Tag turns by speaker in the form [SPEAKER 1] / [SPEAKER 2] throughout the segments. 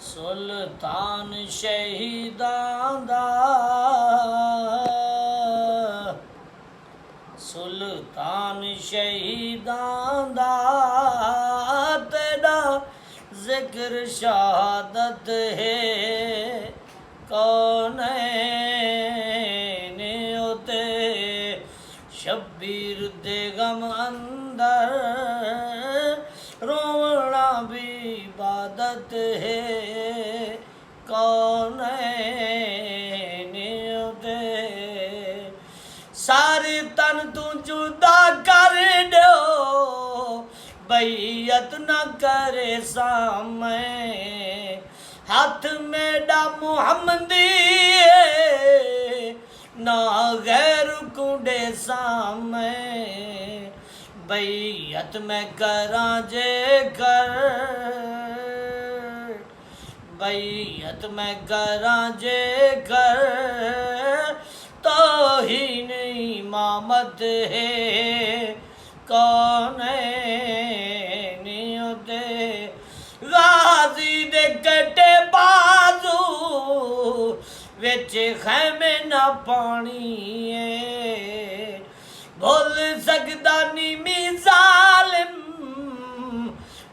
[SPEAKER 1] ਸੁਲਤਾਨ ਸ਼ਹੀਦਾਂ ਦਾ, ਸੁਲਤਾਨ ਸ਼ਹੀਦਾਂ ਦਾ, ਤੇਰਾ ਜ਼ਿਕਰ ਸ਼ਹਾਦਤ ਹੈ ਕੌਨੈਨ ਉਤੇ। ਸ਼ਬੀਰ ਦੇ ਗਮ ਅੰਦਰ रोवना भी इबादत है कौनैन उते। सारे तन तू जुदा कर दो, बैयत न करे सामे, हाथ मेरा मुहम्मदी ना गैर कुंडे सामे। बैयत मैं करा जे कर, बैयत मैं करा जे कर, तो ही नहीं इमामत है कौनैन उते। गाजी दे कटे बाजू विच खैमे न पानी है, भुल सकदा नी मी ज़ालिम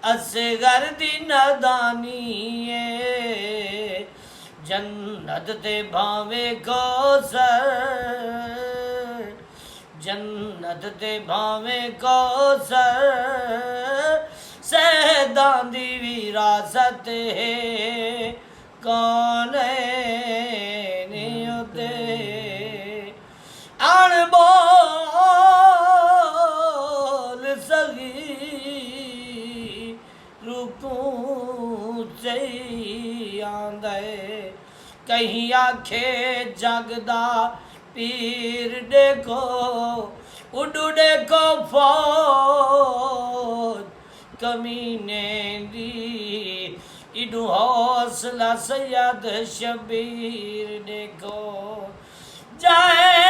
[SPEAKER 1] असगर दी नादानी है। जन्नत ते भावे कौसर, जन्नत ते भावे कौसर, सैदां दी विरासत है कौनैन उते। अनबोल सगी रुकू चई आंदे, कहीं आखे जगदा पीर देखो, उडू देखो फौज कमीने दी, इडू हौसला सैयद शबीर देखो। जाए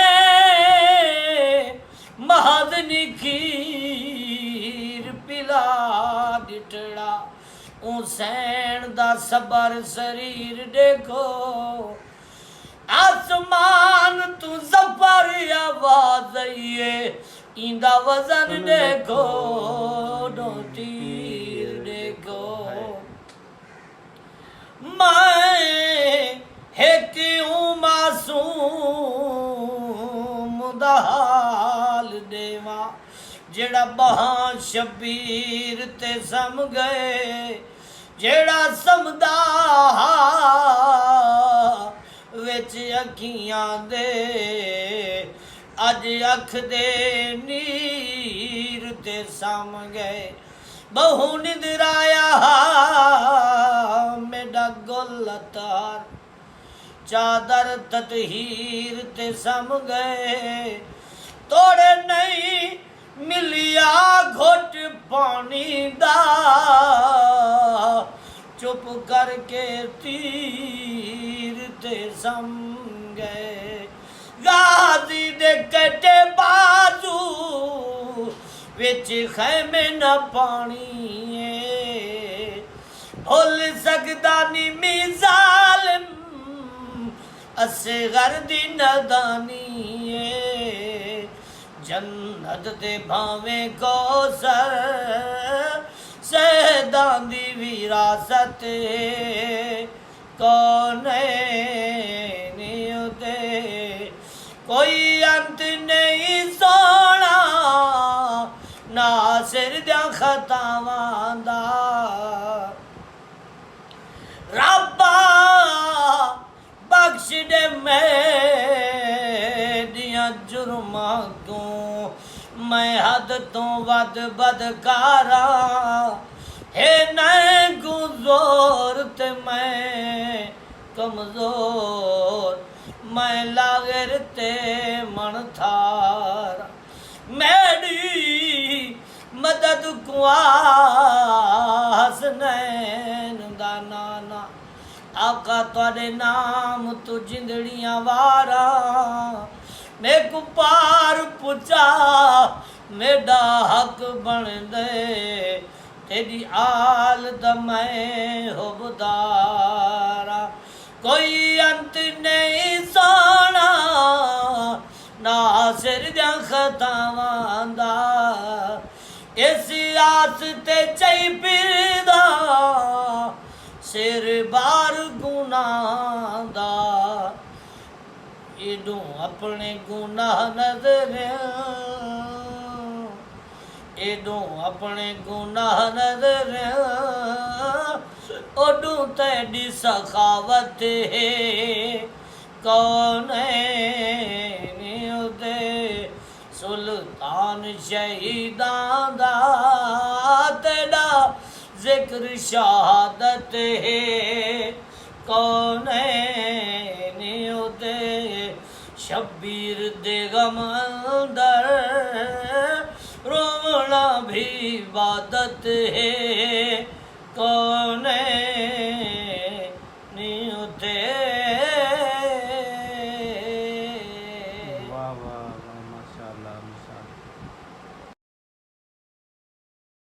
[SPEAKER 1] महादनी खीर पिला दिठड़ा, हुसैन दा सबर शरीर देखो। आसमान तू जफर आवाज आइए, इंदा वजन देखो, दो तीर देखो। मैं है क्यों मासूम दा हाल देवा, जेड़ा बहां शबीर ते सम गए, जेड़ा समदा विच अखियां दे, अज अख दे नीर ते सम गए। बहु निदराया मेरा गुलतार, चादर ततहीर ते सम गए। तोड़े नहीं मिलिया घुट पानी दा, चुप करके तीर ते सम गए। गाजी दे कटे बाजू विच खैमे न पानी है, भुल सकदा नी मी ज़ालिम असगर दी नादानी है। जन्नत ते भावे कौसर, सैदां दी विरासत कौनैन उते। कोई अंत नहीं सोना नासिर दियां खतावां दा, रब्बा बख्श दे मेरियां जुर्मां को, मैं हद तो वध बदकारा है नहीं गुज़ोर ते मैं कमज़ोर, मैं लागर ते मन थारा। मेरी मदद को हसनैन दा नाना, आका तुहाडे नाम तू जिंदड़ियां वारा, मैं को पार पुचा मेरा हक बन दे, तेरी आलत मैं हुबदारा कोई अंत नहीं सोना नासिर दा खतावां दा इस आस ते चई फिरदा सिर बार गुनाह दा एडों अपने गुनाह नजर एडों अपने गुनाह नजर ओडों तेरी सखावत है कौन उदे सुल्तान शहीदां दा तेरा जिक्र शहादत है कौन उदे शब्बीर दे गम अंदर रोना भी इबादत है कौन